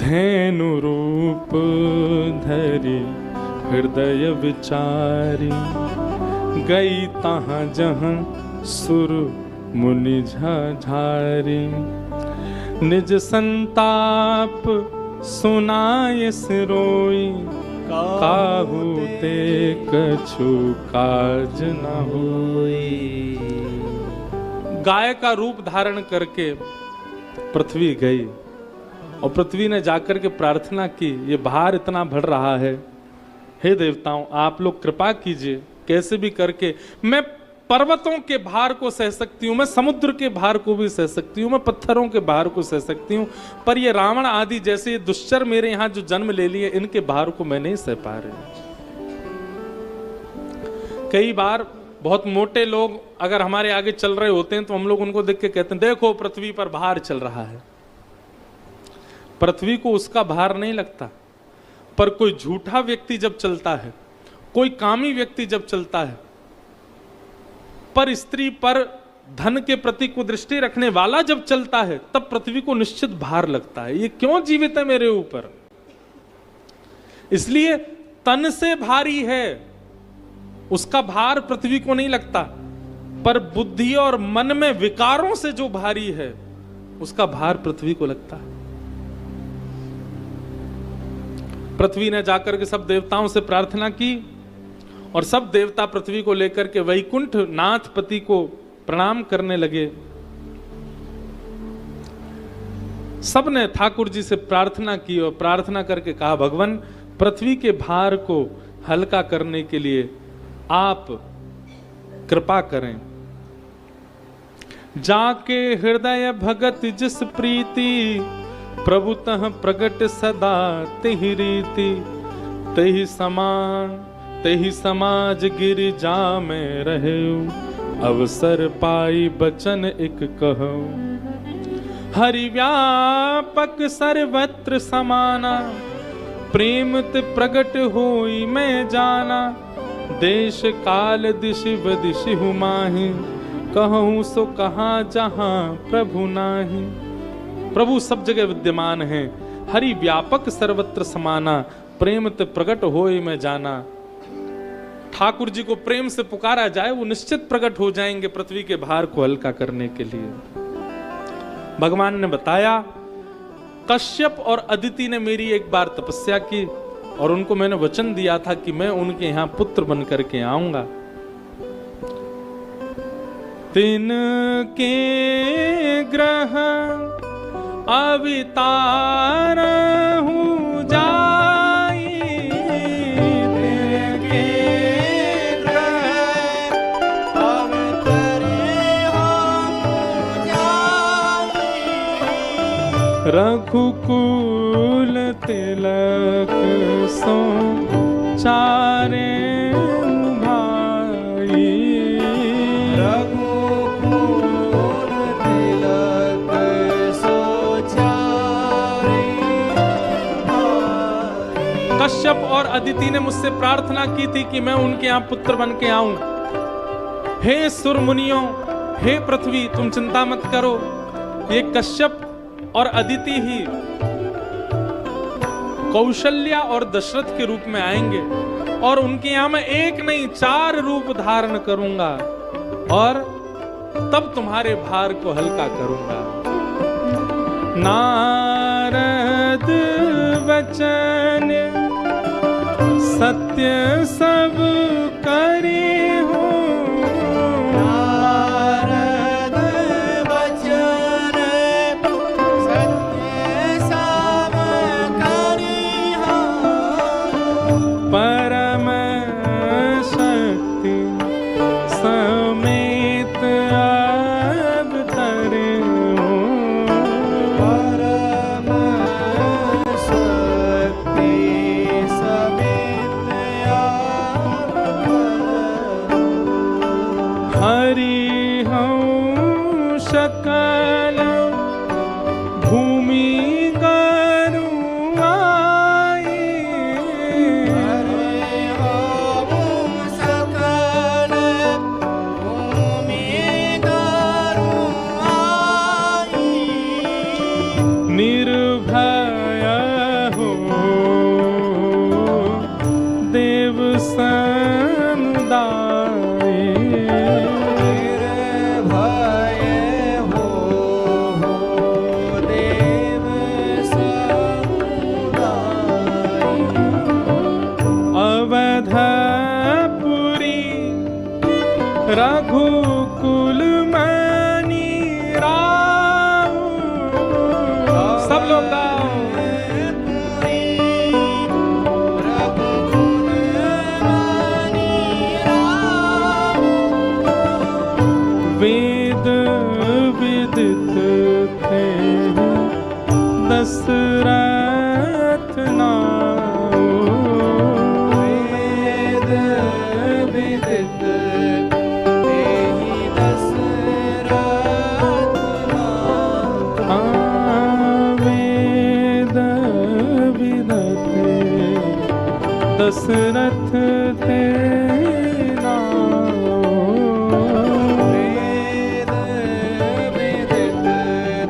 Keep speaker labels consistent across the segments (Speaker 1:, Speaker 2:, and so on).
Speaker 1: धेनु रूप धरी हृदय विचारी, गई तहाँ जहाँ सुर मुनि झाझारी। निज संताप सुनाय सिरोई, काहू ते कछु काज न होई। गाय का रूप धारण करके पृथ्वी गई और पृथ्वी ने जाकर के प्रार्थना की, ये भार इतना बढ़ रहा है, हे देवताओं आप लोग कृपा कीजिए, कैसे भी करके मैं पर्वतों के भार को सह सकती हूँ, मैं समुद्र के भार को भी सह सकती हूँ, मैं पत्थरों के भार को सह सकती हूँ, पर ये रावण आदि जैसे ये दुश्चर मेरे यहाँ जो जन्म ले लिए, इनके भार को मैं नहीं सह पा रही। कई बार बहुत मोटे लोग अगर हमारे आगे चल रहे होते हैं तो हम लोग उनको देख के कहते हैं देखो पृथ्वी पर भार चल रहा है। पृथ्वी को उसका भार नहीं लगता, पर कोई झूठा व्यक्ति जब चलता है, कोई कामी व्यक्ति जब चलता है, पर स्त्री पर धन के प्रति कुदृष्टि रखने वाला जब चलता है, तब पृथ्वी को निश्चित भार लगता है, ये क्यों जीवित है मेरे ऊपर। इसलिए तन से भारी है उसका भार पृथ्वी को नहीं लगता, पर बुद्धि और मन में विकारों से जो भारी है उसका भार पृथ्वी को लगता है। पृथ्वी ने जाकर के सब देवताओं से प्रार्थना की और सब देवता पृथ्वी को लेकर के वैकुंठ नाथ पति को प्रणाम करने लगे। सब ने ठाकुर जी से प्रार्थना की और प्रार्थना करके कहा भगवान पृथ्वी के भार को हल्का करने के लिए आप कृपा करें। जाके हृदय भगत जिस प्रीति, प्रभुतः प्रगट सदा तिहि रीति। तहि समान तहि समाज गिरिजा में रहे, अवसर पाई बचन एक कहो। हरि व्यापक सर्वत्र समाना, प्रेम ते प्रगट होई मैं जाना। देश काल दिशि वदिशि हुमाहि, कहूँ सो कहाँ जहाँ प्रभु नाही। प्रभु सब जगह विद्यमान है, हरि व्यापक सर्वत्र समाना, प्रेम ते प्रगट होई मैं जाना। ठाकुर जी को प्रेम से पुकारा जाए, वो निश्चित प्रकट हो जाएंगे पृथ्वी के भार को हल्का करने के लिए। भगवान ने बताया कश्यप और अदिति ने मेरी एक बार तपस्या की और उनको मैंने वचन दिया था कि मैं उनके यहाँ पुत्र बन करके आऊंगा। तिन के ग्रह अवतार हूँ जाई, तिन के ग्रह अवतारे हूँ जाई। रघुकुल तिलक सो चारे भाई, रघुकुल तिलक सो चारे भाई। कश्यप और अदिति ने मुझसे प्रार्थना की थी कि मैं उनके यहाँ पुत्र बन के आऊं। हे सुर मुनियों, हे पृथ्वी, तुम चिंता मत करो, ये कश्यप और अदिति ही कौशल्या और दशरथ के रूप में आएंगे और उनके यहां मैं एक नहीं 4 रूप धारण करूंगा और तब तुम्हारे भार को हल्का करूंगा। नारद वचन सत्य सब करे हो, परम शक्ति समेत अवतरे हो। परम शक्ति समेत अवतरे रघुकुल मणि राव। सब लोग गाओ। वेद विदित थे दशरथ नाम। वेद विदित दशरथ थे वेद विदित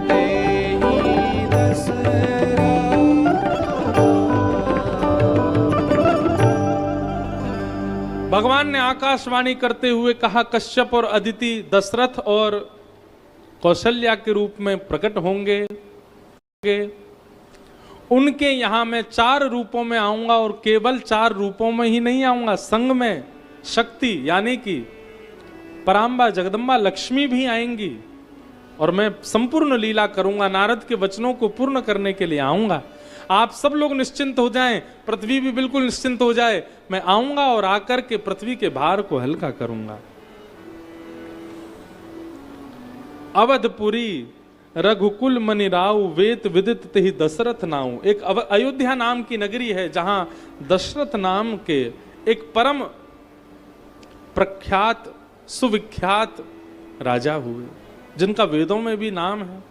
Speaker 1: तेहि दशरथ। भगवान ने आकाशवाणी करते हुए कहा, कश्यप और अदिति दशरथ और कौशल्या के रूप में प्रकट होंगे। उनके यहां मैं 4 रूपों में आऊंगा और केवल 4 रूपों में ही नहीं आऊंगा, संग में शक्ति यानी कि परांबा जगदम्बा लक्ष्मी भी आएंगी और मैं संपूर्ण लीला करूंगा। नारद के वचनों को पूर्ण करने के लिए आऊंगा। आप सब लोग निश्चिंत हो जाएं, पृथ्वी भी बिल्कुल निश्चिंत हो जाए। मैं आऊंगा और आकर के पृथ्वी के भार को हल्का करूंगा। अवधपुरी रघुकुल मणि राव वेद विदित तेहि दशरथ नाउ। एक अयोध्या नाम की नगरी है जहां दशरथ नाम के एक परम प्रख्यात सुविख्यात राजा हुए, जिनका वेदों में भी नाम है।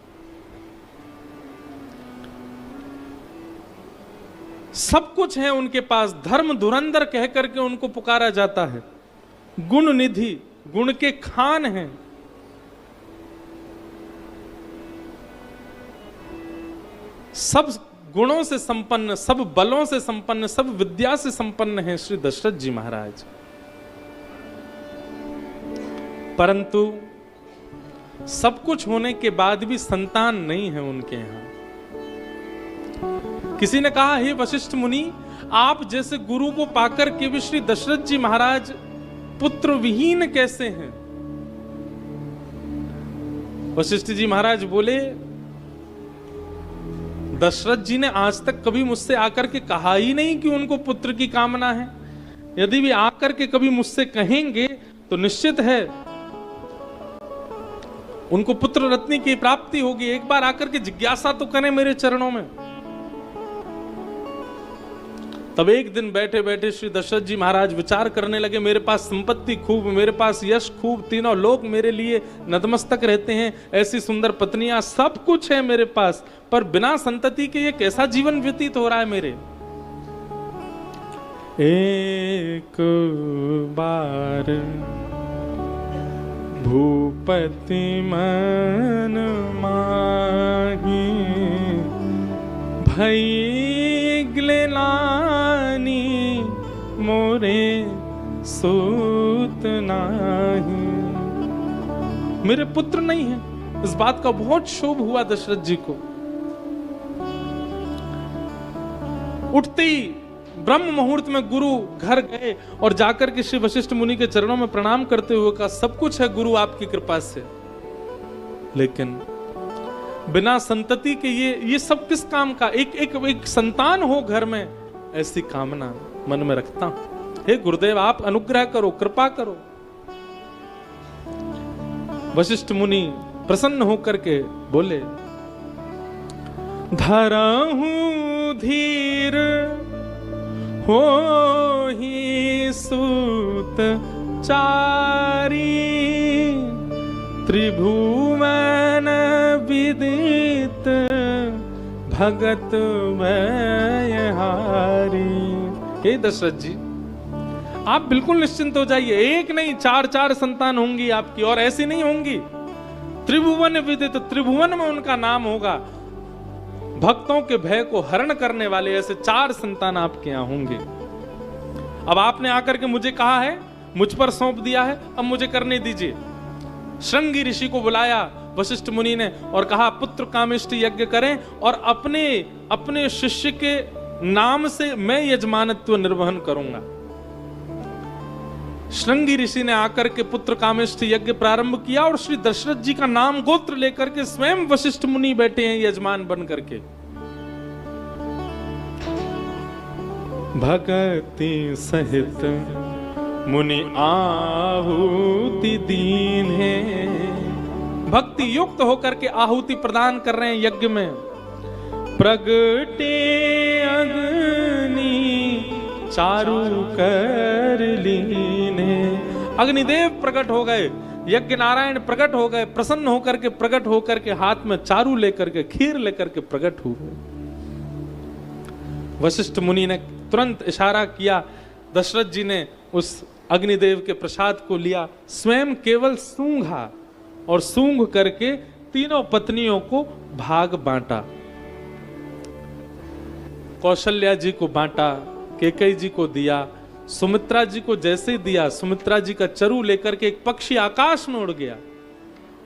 Speaker 1: सब कुछ है उनके पास। धर्म धुरंधर कह करके उनको पुकारा जाता है। गुण निधि, गुण के खान हैं। सब गुणों से संपन्न, सब बलों से संपन्न, सब विद्या से संपन्न है श्री दशरथ जी महाराज। परंतु सब कुछ होने के बाद भी संतान नहीं है उनके यहां। किसी ने कहा, हे वशिष्ठ मुनि, आप जैसे गुरु को पाकर के भी श्री दशरथ जी महाराज पुत्र विहीन कैसे हैं? वशिष्ठ जी महाराज बोले, दशरथ जी ने आज तक कभी मुझसे आकर के कहा ही नहीं कि उनको पुत्र की कामना है। यदि भी आकर के कभी मुझसे कहेंगे तो निश्चित है उनको पुत्र रत्न की प्राप्ति होगी। एक बार आकर के जिज्ञासा तो करें मेरे चरणों में। तब एक दिन बैठे बैठे श्री दशरथ जी महाराज विचार करने लगे, मेरे पास संपत्ति खूब, मेरे पास यश खूब, तीनों लोग मेरे लिए नतमस्तक रहते हैं, ऐसी सुंदर पत्नियां, सब कुछ है मेरे पास, पर बिना संतति के ये कैसा जीवन व्यतीत हो रहा है मेरे। एक बार भूपति मन माही भई ग्लेलानी मोरे सूत नाही। मेरे पुत्र नहीं है। इस बात का बहुत क्षोभ हुआ दशरथ जी को। उठते ही ब्रह्म मुहूर्त में गुरु घर गए और जाकर के श्री वशिष्ठ मुनि के चरणों में प्रणाम करते हुए कहा, सब कुछ है गुरु आपकी कृपा से, लेकिन बिना संतति के ये सब किस काम का? एक संतान हो घर में, ऐसी कामना मन में रखता हूं। हे गुरुदेव, आप अनुग्रह करो, कृपा करो। वशिष्ठ मुनि प्रसन्न होकर के बोले, धरहूं धीर हो ही सूत चारी, त्रिभुवन विदित भगत व्यहारी। हे दशरथ जी, आप बिल्कुल निश्चिंत हो जाइए। एक नहीं, 4 संतान होंगी आपकी, और ऐसी नहीं होंगी। त्रिभुवन विदित, त्रिभुवन में उनका नाम होगा। भक्तों के भय को हरण करने वाले ऐसे 4 संतान आपके यहां होंगे। अब आपने आकर के मुझे कहा है, मुझ पर सौंप दिया है, अब मुझे करने दीजिए। श्रृंगी ऋषि को बुलाया वशिष्ठ मुनि ने और कहा, पुत्र कामेष्ट यज्ञ करें और अपने शिष्य के नाम से मैं यजमानत्व निर्वहन करूंगा। श्रृंगी ऋषि ने आकर के पुत्र कामेष्ठ यज्ञ प्रारंभ किया और श्री दशरथ जी का नाम गोत्र लेकर के स्वयं वशिष्ठ मुनि बैठे हैं यजमान बन करके। भगति सहित मुनि आहुति दीन है, भक्ति युक्त होकर के आहुति प्रदान कर रहे हैं यज्ञ में। प्रगटे अग्नि चारु कर लीने, अग्निदेव प्रकट हो गए, यज्ञ नारायण प्रकट हो गए, प्रसन्न होकर के प्रकट होकर के हाथ में चारू लेकर के खीर लेकर के प्रकट हो गए। वशिष्ठ मुनि ने तुरंत इशारा किया, दशरथ जी ने उस अग्निदेव के प्रसाद को लिया, स्वयं केवल सूंघा और सूंघ करके तीनों पत्नियों को भाग बांटा। कौशल्या जी को बांटा, केकई जी को दिया, सुमित्रा जी को जैसे ही दिया, सुमित्रा जी का चरु लेकर के एक पक्षी आकाश में उड़ गया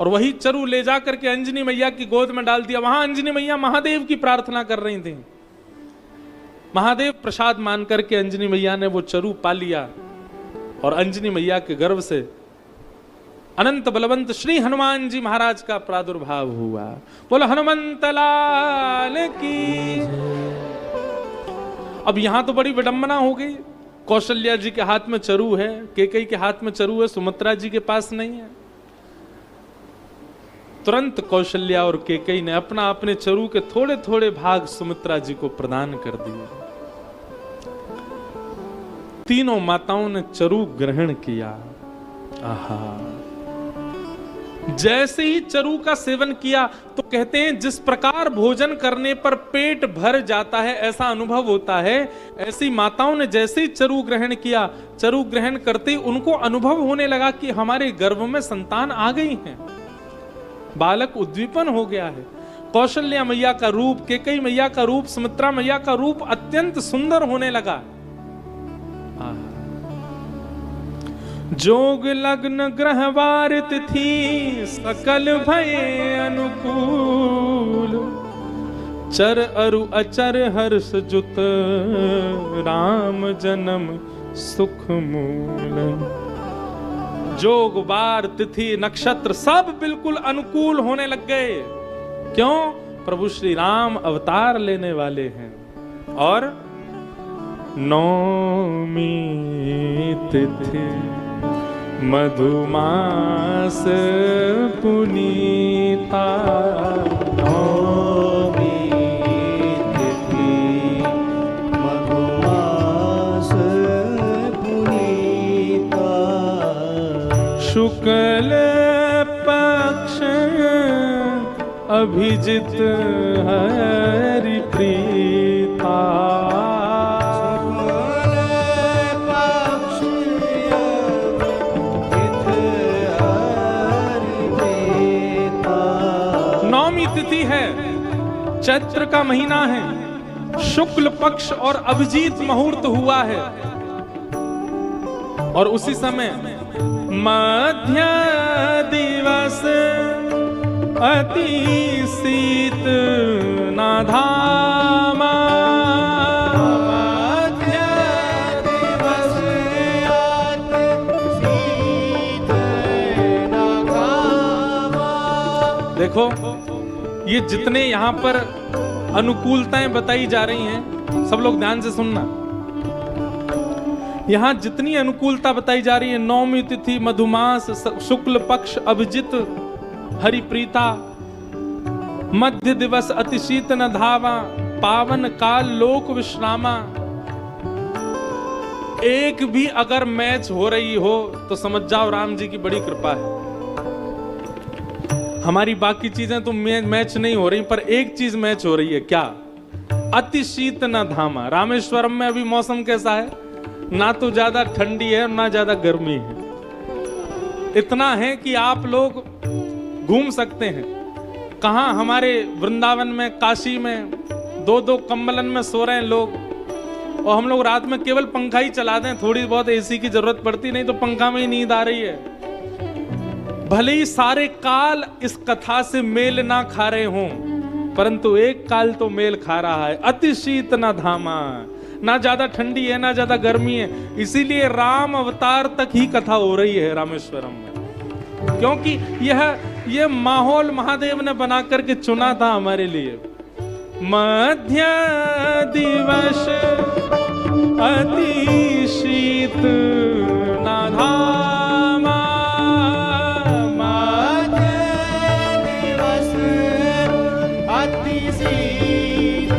Speaker 1: और वही चरु ले जाकर के अंजनी मैया की गोद में डाल दिया। वहां अंजनी मैया महादेव की प्रार्थना कर रही थी। महादेव प्रसाद मान करके अंजनी मैया ने वो चरु पा लिया और अंजनी मैया के गर्भ से अनंत बलवंत श्री हनुमान जी महाराज का प्रादुर्भाव हुआ। बोलो हनुमंत लाल की। अब यहां तो बड़ी विडंबना हो गई, कौशल्या जी के हाथ में चरु है, केकई के हाथ में चरु है, सुमित्रा जी के पास नहीं है। तुरंत कौशल्या और केकई ने अपना अपने चरु के थोड़े थोड़े भाग सुमित्रा जी को प्रदान कर दिए। तीनों माताओं ने चरु ग्रहण किया। आहा, जैसे ही चरु का सेवन किया तो कहते हैं जिस प्रकार भोजन करने पर पेट भर जाता है ऐसा अनुभव होता है, ऐसी माताओं ने जैसे ही चरु ग्रहण किया, चरु ग्रहण करते ही उनको अनुभव होने लगा कि हमारे गर्भ में संतान आ गई है, बालक उद्दीपन हो गया है। कौशल्या मैया का रूप, केकई मैया का रूप, सुमित्रा मैया का रूप अत्यंत सुंदर होने लगा। जोग लग्न ग्रहवार तिथि सकल भये अनुकूल, चर अरु अचर हर्ष जुत राम जन्म सुख मूल। जोग वार तिथि नक्षत्र सब बिल्कुल अनुकूल होने लग गए। क्यों? प्रभु श्री राम अवतार लेने वाले हैं। और नौमी तिथि मधुमास पुनीता,
Speaker 2: नौमी तिथि मधुमास पुनीता,
Speaker 1: शुक्ल पक्ष अभिजित हरि प्रीता। तिथि है, चैत्र का महीना है, शुक्ल पक्ष और अभिजीत मुहूर्त हुआ है और उसी समय मध्य दिवस अति शीत न धामा।
Speaker 2: मध्य दिवस अति शीत न धामा।
Speaker 1: देखो ये जितने यहाँ पर अनुकूलताएं बताई जा रही हैं, सब लोग ध्यान से सुनना। यहाँ जितनी अनुकूलता बताई जा रही है, नौमी तिथि मधुमास शुक्ल पक्ष अभिजित हरिप्रीता, मध्य दिवस अतिशीत न धावा, पावन काल लोक विश्रामा। एक भी अगर मैच हो रही हो तो समझ जाओ राम जी की बड़ी कृपा है। हमारी बाकी चीजें तो मैच नहीं हो रही, पर एक चीज मैच हो रही है। क्या? अति शीत न धामा। रामेश्वरम में अभी मौसम कैसा है? ना तो ज्यादा ठंडी है ना ज्यादा गर्मी है। इतना है कि आप लोग घूम सकते हैं। कहां? हमारे वृंदावन में, काशी में 2-2 कंबलन में सो रहे हैं लोग, और हम लोग रात में केवल पंखा ही चला दें, थोड़ी बहुत एसी की जरूरत पड़ती, नहीं तो पंखा में ही नींद आ रही है। भले ही सारे काल इस कथा से मेल ना खा रहे हों, परंतु एक काल तो मेल खा रहा है। अति शीत न धामा, ना ज्यादा ठंडी है ना ज्यादा गर्मी है, इसीलिए राम अवतार तक ही कथा हो रही है रामेश्वरम में, क्योंकि यह माहौल महादेव ने बना करके चुना था हमारे लिए। मध्य दिवस अति शीत ना धामा,
Speaker 2: मध्य दिवस अति शीत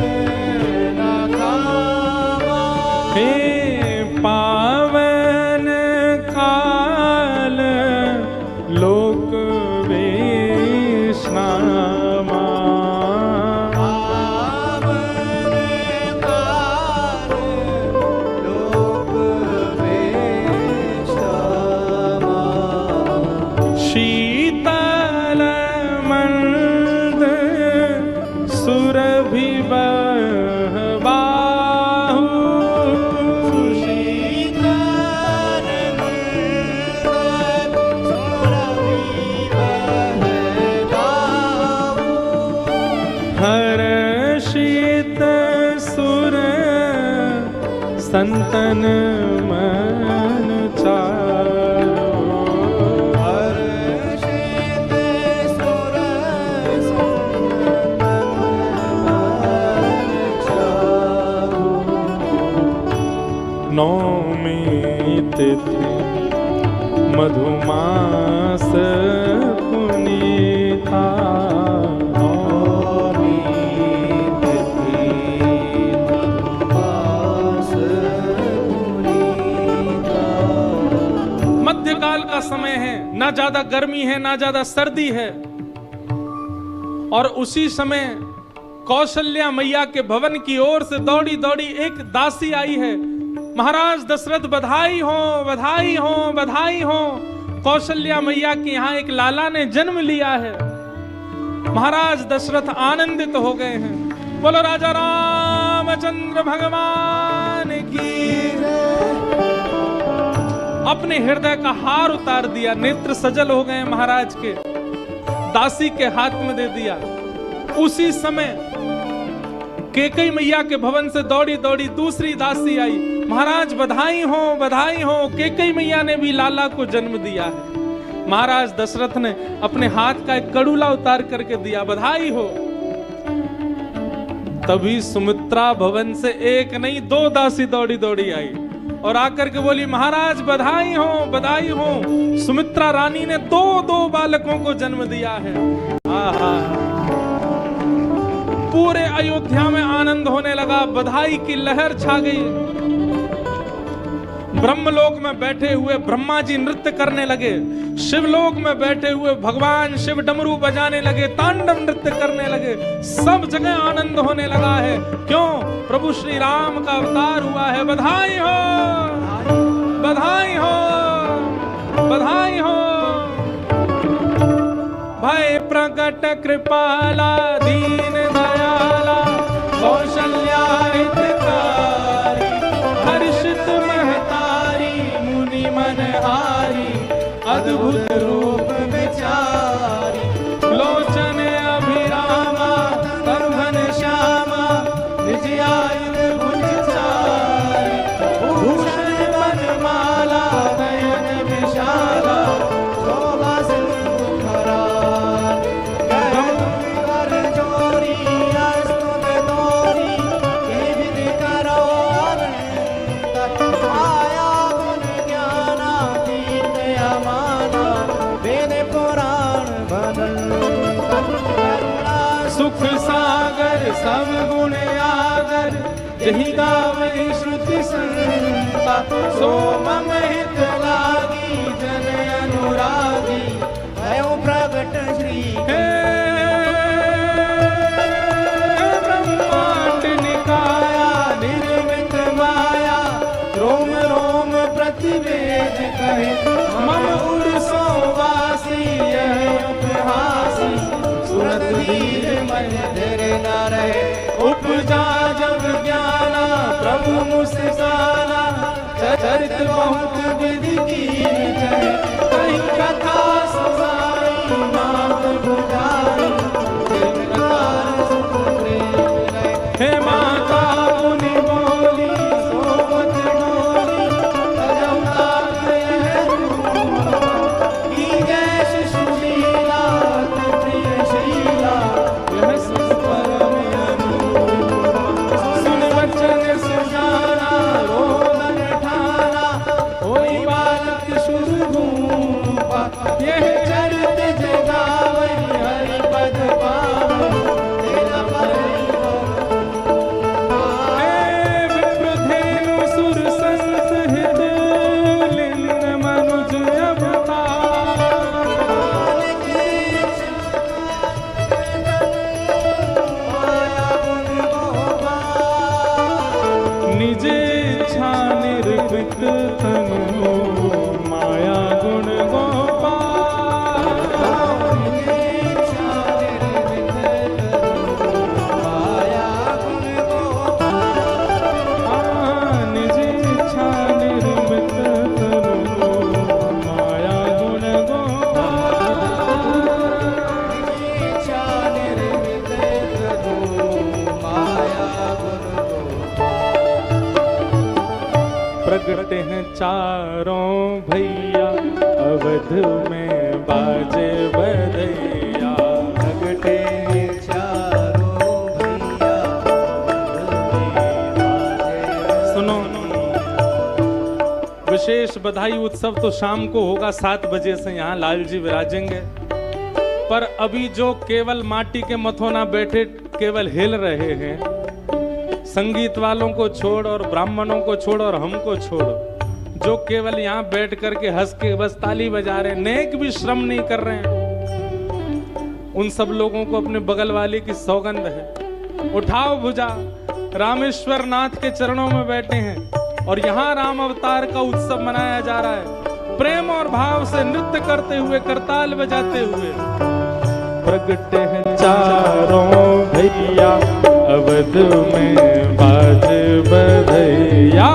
Speaker 2: न घामा।
Speaker 1: हे पावन काल लोक वैष्णवा, शीतल मंद सुरभि बाहु,
Speaker 2: शीतल मंद सुरभि बाहु।
Speaker 1: हर्षित सुर संतन मन चारो,
Speaker 2: हर्षित सुर संतन मन चारो।
Speaker 1: नौमी तिथि मधुमास पुनीता,
Speaker 2: नौमी तिथि मधुमास पुनीता।
Speaker 1: मध्यकाल का समय है, ना ज्यादा गर्मी है ना ज्यादा सर्दी है, और उसी समय कौशल्या मैया के भवन की ओर से दौड़ी दौड़ी एक दासी आई है। महाराज दशरथ बधाई हो बधाई हो बधाई हो, कौशल्या मैया के यहाँ एक लाला ने जन्म लिया है। महाराज दशरथ आनंदित हो गए हैं। बोलो राजा रामचंद्र भगवान की। अपने हृदय का हार उतार दिया, नेत्र सजल हो गए महाराज के, दासी के हाथ में दे दिया। उसी समय कैकेयी मैया के भवन से दौड़ी दौड़ी दूसरी दासी आई। महाराज बधाई हो बधाई हो, कैकेयी मैया ने भी लाला को जन्म दिया है। महाराज दशरथ ने अपने हाथ का एक कड़ूला उतार करके दिया, बधाई हो। तभी सुमित्रा भवन से एक नहीं दो दासी दौड़ी दौड़ी आई और आकर के बोली, महाराज बधाई हो बधाई हो। सुमित्रा रानी ने दो दो बालकों को जन्म दिया है। आहा, पूरे अयोध्या में आनंद होने लगा, बधाई की लहर छा गई। ब्रह्मलोक में बैठे हुए ब्रह्मा जी नृत्य करने लगे, शिवलोक में बैठे हुए भगवान शिव डमरू बजाने लगे, तांडव नृत्य करने लगे। सब जगह आनंद होने लगा है। क्यों? प्रभु श्री राम का अवतार हुआ है। बधाई हो बधाई हो बधाई हो। भय प्रकट कृपाला दीन दयाला, कौशल्या हितकारी, हर्षित महतारी, मुनि मनहारी, अद्भुत रूप विचारी, लोचन अभिरामा, कर्मन श्यामा, निज आयु भुज चारी, भूषण वनमाला, नयन विशाला, शोभा सिंधु खरारी, कर जोरी अस्तुत तोरी, हे विधि करो अनंत, माया गुण ज्ञानातीत अमाना, वेद पुराण बनंत, सुख सागर सब गुण आगर, यही गावै श्रुति संता, सो मम हित लागी जन अनुरागी, भयो प्रगट श्री ब्रह्मांड निकाया, निर्मित माया, रोम रोम प्रतिवेद कहे, मम उरसो वासी यह उपहासी, सुरत दीर मन धर न रहे, उपजा जब ज्ञाना प्रभु मुस्काना, चरित बहुत विधि की जय, कहीं कथा सुनाई नाथ बुझाई, हे माता मुनि बोली निज इच्छा निर्मित तनु माया गुण गोपाल। निज इच्छा निर्मित तनु माया गुण गोपाल। प्रगट हैं चारों भैया अवध में बाजे बधैया।
Speaker 2: प्रगटे हैं चारों भैया
Speaker 1: सुनो, विशेष बधाई उत्सव तो शाम को होगा 7 बजे से, यहाँ लाल जी विराजेंगे। पर अभी जो केवल माटी के मथोना बैठे केवल हिल रहे हैं, संगीत वालों को छोड़ और ब्राह्मणों को छोड़ और हमको छोड़, जो केवल यहाँ बैठ करके हंस के बस ताली बजा रहे हैं, नेक भी श्रम नहीं कर रहे हैं, उन सब लोगों को अपने बगल वाले की सौगंध है। उठाओ भुजा, रामेश्वर नाथ के चरणों में बैठे हैं और यहाँ राम अवतार का उत्सव मनाया जा रहा है। प्रेम और भाव से नृत्य करते हुए, करताल बजाते हुए। प्रगट हैं चारों भैया अवध में बाज बधैया।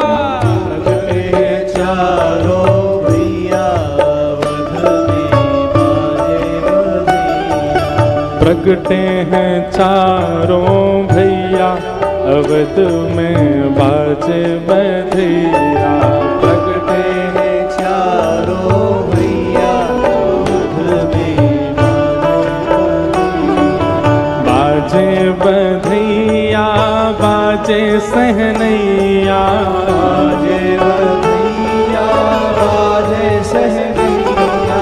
Speaker 2: प्रगटे हैं चारों भैया अवध में बाजे बधैया।
Speaker 1: प्रगटे हैं चारों भैया अवध में बाजे बधैया।
Speaker 2: प्रगटे हैं चारों भैया अवध में
Speaker 1: बाजे बधैया, बाजे सहनैया।
Speaker 2: बाजे बधैया बाजे सहनैया।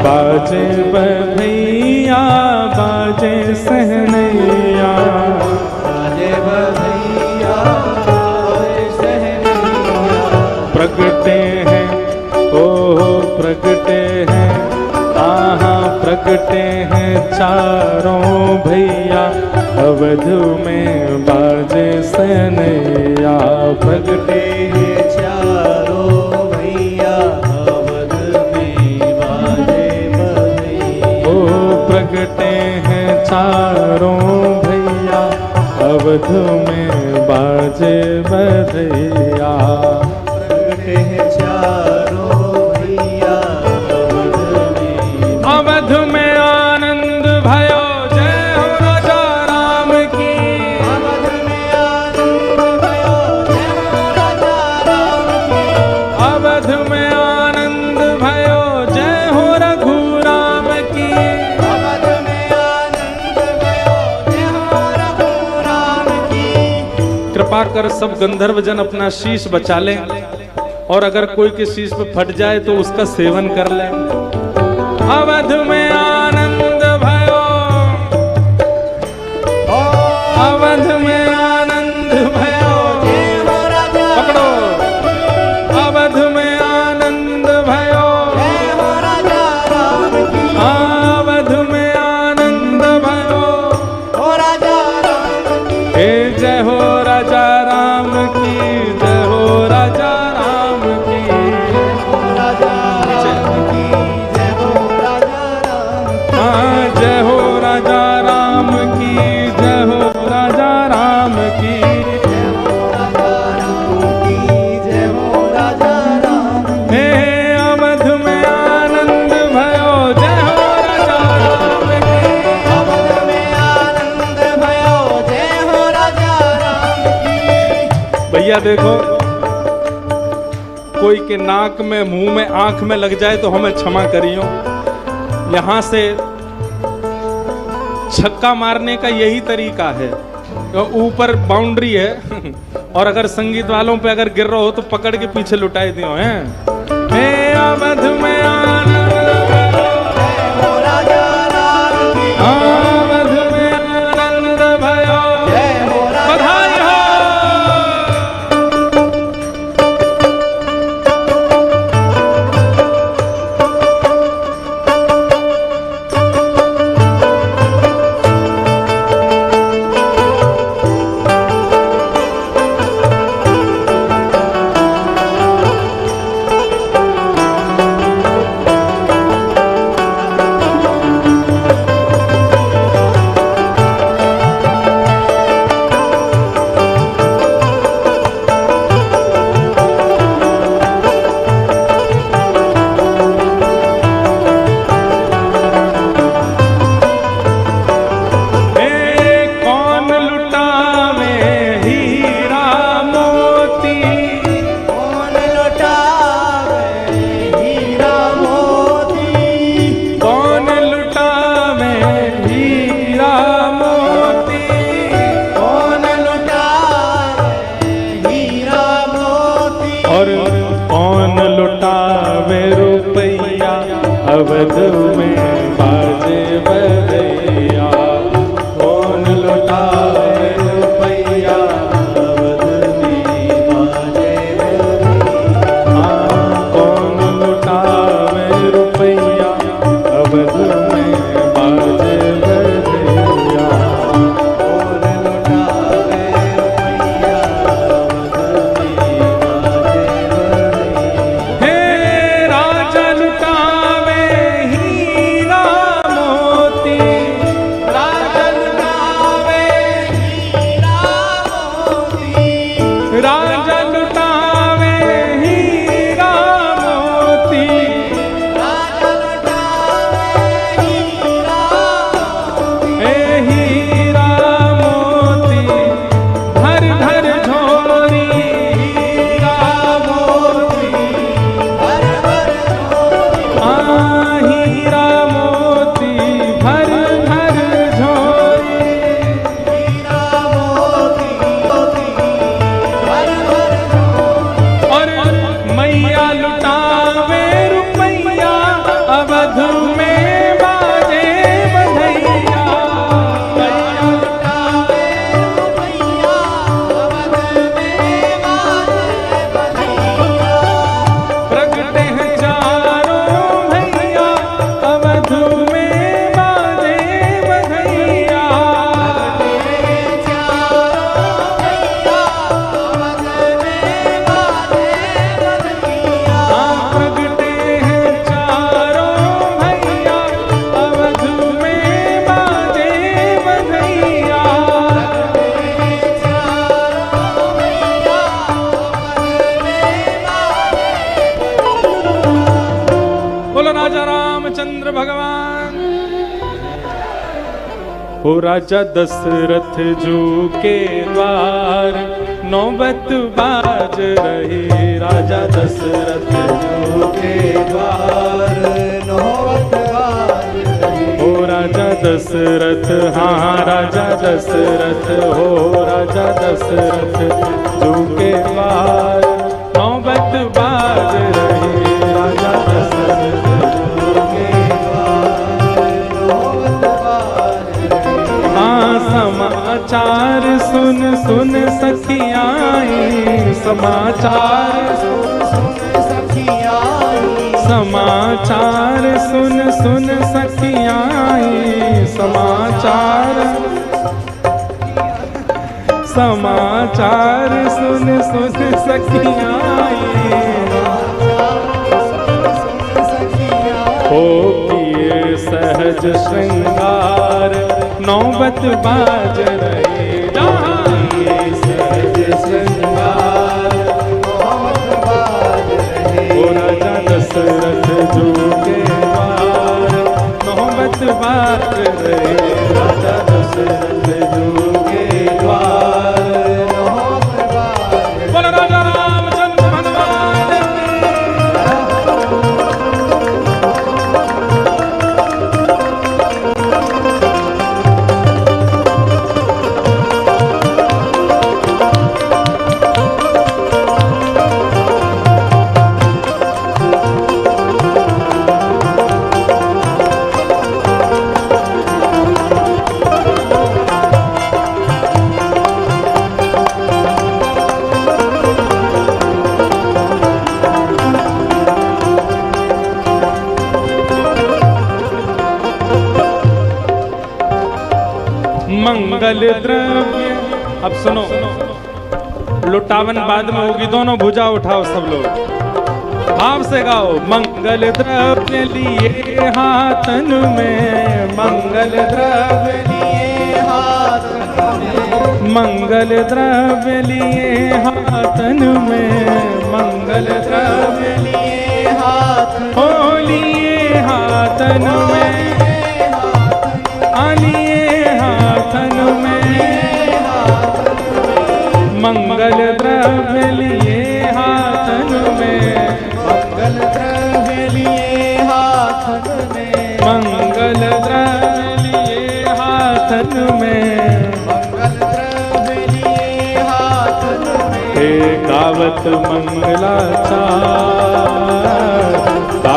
Speaker 1: बाजे बधैया, बाजे सहनैया।
Speaker 2: बाजे बधैया बाजे सहनैया।
Speaker 1: प्रगटे हैं, ओ प्रगटे हैं, आहा प्रगटे हैं चारों भैया अवध में बाजे सहनैया।
Speaker 2: प्रगटे हैं चारों भैया अवध में बाजे बधैया।
Speaker 1: ओ प्रगटे हैं चारों भैया अवध में बाजे बधैया।
Speaker 2: प्रगटे हैं चारों भैया
Speaker 1: अवध में आनंद भयो, जय हो राजा राम की।
Speaker 2: अवध में आनंद भयो, जय हो राजा राम की।
Speaker 1: अवध में आनंद भयो, जय हो रघुराम की।
Speaker 2: अवध में आनंद भयो, जय हो रघुराम की।
Speaker 1: कृपा कर सब गंधर्व जन अपना शीश बचा लें, और अगर कोई के शीश पे फट जाए तो उसका सेवन कर लें। अवध में आनंद भयो, अवध में आनंद भयो,
Speaker 2: जय हो राजा
Speaker 1: पकड़ो। अवध में आनंद भयो,
Speaker 2: जय हो राजा राम की।
Speaker 1: अवध में आनंद भयो,
Speaker 2: हो राजा राम की।
Speaker 1: हे जय हो राजा राम की, जय हो राजा राम की।
Speaker 2: हो राजा राम की, जय हो राजा राम की।
Speaker 1: हाँ जय हो राजा राम की, जय हो राजा राम की।
Speaker 2: जय हो राजा राम की, जय हो राजा राम की।
Speaker 1: हे अवध में आनंद भयो, जय हो राजा राम की।
Speaker 2: अवध में आनंद भयो, जय हो राजा राम की।
Speaker 1: भैया देखो, कोई के नाक में, मुंह में, आंख में लग जाए तो हमें क्षमा करियो। यहाँ से छक्का मारने का यही तरीका है, तो ऊपर बाउंड्री है और अगर संगीत वालों पे अगर गिर रहा हो तो पकड़ के पीछे लुटाई दियो हैं। हे अवध में आनंद
Speaker 2: जय हो राजा राम की।
Speaker 1: अवध में आनंद भयो,
Speaker 2: जय हो राजा
Speaker 1: बधाई हो। अवध में बाजे बधैया, कौन लुटावे रुपैया अवध में बाजे बधैया, कौन लुटावे रुपैया अवध में बाजे बधैया,
Speaker 2: कौन लुटावे रुपैया अवध में बाजे बधैया।
Speaker 1: हे राजा लुटावे हीरा मोती,
Speaker 2: राजा लुटावे हीरा मोती,
Speaker 1: राजा लुटावे हीरा मोती,
Speaker 2: राजा लुटावे हीरा मोती,
Speaker 1: हे हीरा मोती भर भर झोरी, हीरा मोती
Speaker 2: हर हर झोरी,
Speaker 1: हीरा मोती भर भर झोरी,
Speaker 2: हीरा मोती मोती हर हर झोरी।
Speaker 1: और मैया लुटावे रुपैया अवध में बाजे बधैया, मैया
Speaker 2: लुटावे रुपैया अवध में बाजे बधैया,
Speaker 1: प्रगटे हैं चारों भैया अवध में बाजे बधैया,
Speaker 2: तेरे चारों भैया अवध में बाजे बधैया,
Speaker 1: प्रगटे हैं चारों भैया अवध में बाजे बधैया।
Speaker 2: तेरे चारों भैया अवध में बाजे।
Speaker 1: बोलो राजा रामचंद्र भगवान। हो राजा दशरथ जू के द्वार नौबत बाज रही, राजा दशरथ जू के द्वार,
Speaker 2: नौबत बाज रही,
Speaker 1: हो राजा दशरथ, हाँ राजा दशरथ, हो राजा दशरथ जू के द्वार नौबत बाज रही, राजा दशरथ जू के
Speaker 2: नौबत बाज रही,
Speaker 1: हाँ समाचार सुन सुन सखियाई, समाचार
Speaker 2: सखियाई,
Speaker 1: समाचार सुन सुन सखियाई, समाचार समाचार सुन सुन सखियाई, हो किए सहज श्रृंगार नौबत बाज रही, किए सहज श्रृंगार
Speaker 2: नौबत बाज रही,
Speaker 1: हो राजा दशरथ जू के द्वार नौबत बाज रही, राजा दशरथ जू के द्वार।
Speaker 2: नौबत बाज रही।
Speaker 1: बोलो राजा रामचंद्र भगवान मंगल द्रव्य। अब सुनो, लुटावन बाद में होगी, दोनों भुजा उठाओ सब लोग, भाव से गाओ। मंगल द्रव्य लिए हाथन में, मंगल द्रव्य
Speaker 2: लिए हाथ में,
Speaker 1: मंगल द्रव्य लिए हाथन में, मंगल द्रव्य
Speaker 2: लिए हाथ
Speaker 1: हो लिए हाथन में, लिए हाथन में, मंगल द्रव्य लिए हाथन में,
Speaker 2: मंगल द्रव्य लिए हाथ में,
Speaker 1: मंगल द्रव्य लिए हाथन में,
Speaker 2: मंगल द्रव्य लिए हाथ में,
Speaker 1: हे गावत मंगलाचार,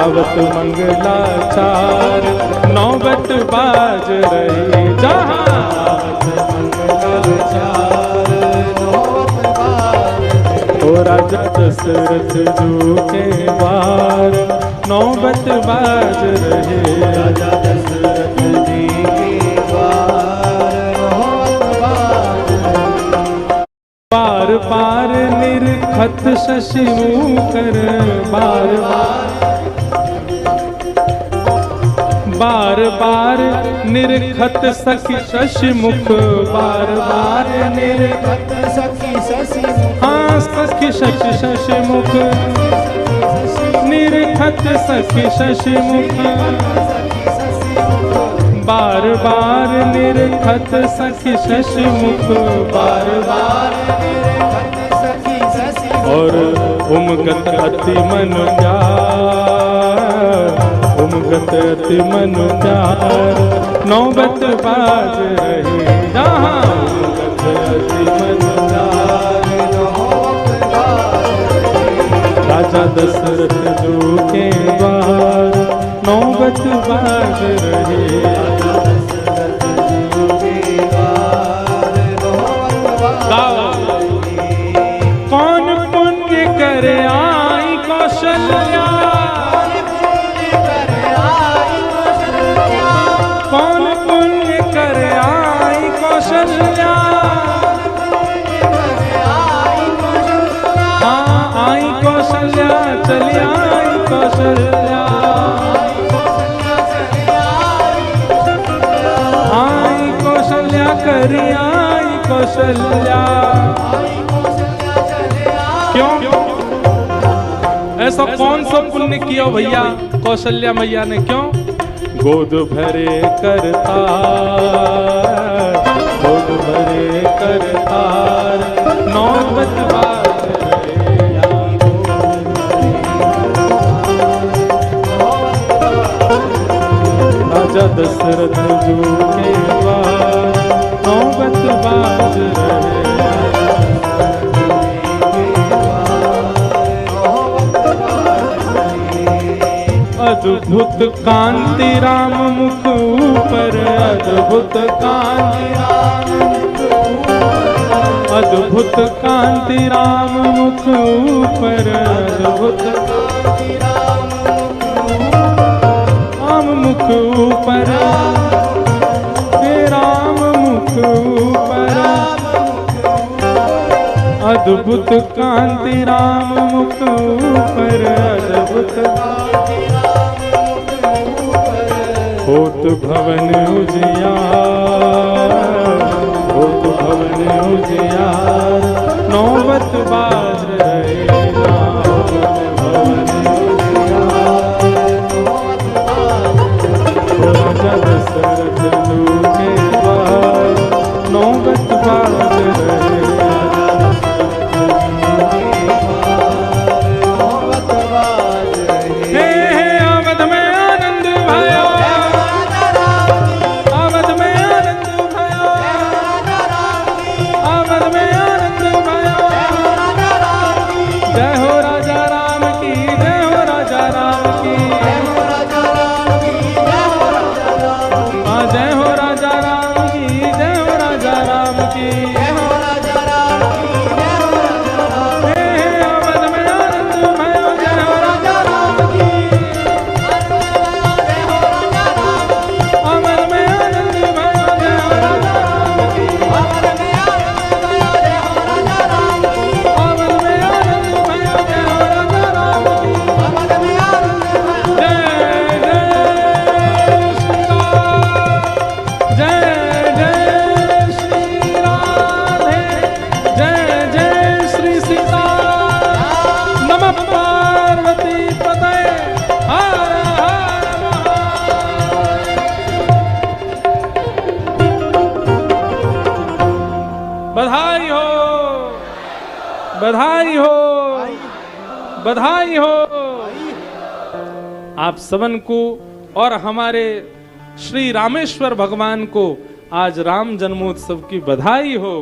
Speaker 1: गावत मंगलाचार नौबत बाज रही जहाँ ओ राजा दशरथ जो के बार नौबत बाज रहे
Speaker 2: राजा दशरथ जी के
Speaker 1: बार बार निरखत शशि मुकर बार बार निरखत सखी शशि मुख बार बार
Speaker 2: निरखत सखी शशि
Speaker 1: हाँ सखी शशि मुख निरखत सखी शशि मुख बार बार निरखत सखी शशि मुख बार बार और उमगत अति मन प्यार उमगत अति मन प्यार नौबत बाज रही जहाँ उमगत अति मन प्यार राजा दशरथ जो के बार नौबत बाज रहे कौन पुण्य करे आई कौशल्या कौन पुण्य करे आई कौशल्या हाँ आई कौशल्या चली आई कौशल्या आई कौशल्या करी आई कौशल्या क्यों ऐसा कौन सा पुण्य किया भैया कौशल्या मैया ने क्यों गोद भरे करतार गोद भरे करतार नौबत बाज राजा दशरथ जो के बार नौबत बाज रहे अद्भुत कांति राम मुख ऊपर अद्भुत कांति अद्भुत कांति राम मुख ऊपर अद्भुत राम मुख ऊपर राम मुख ऊपर अद्भुत कांति राम मुख ऊपर अद्भुत होत भवन उजियार होत भवन उजियार नौबत बाज रहे राजा दशरथ जो के बार नौबत बाज रहे बधाई हो बधाई हो आप सबन को और हमारे श्री रामेश्वर भगवान को आज राम जन्मोत्सव की बधाई हो।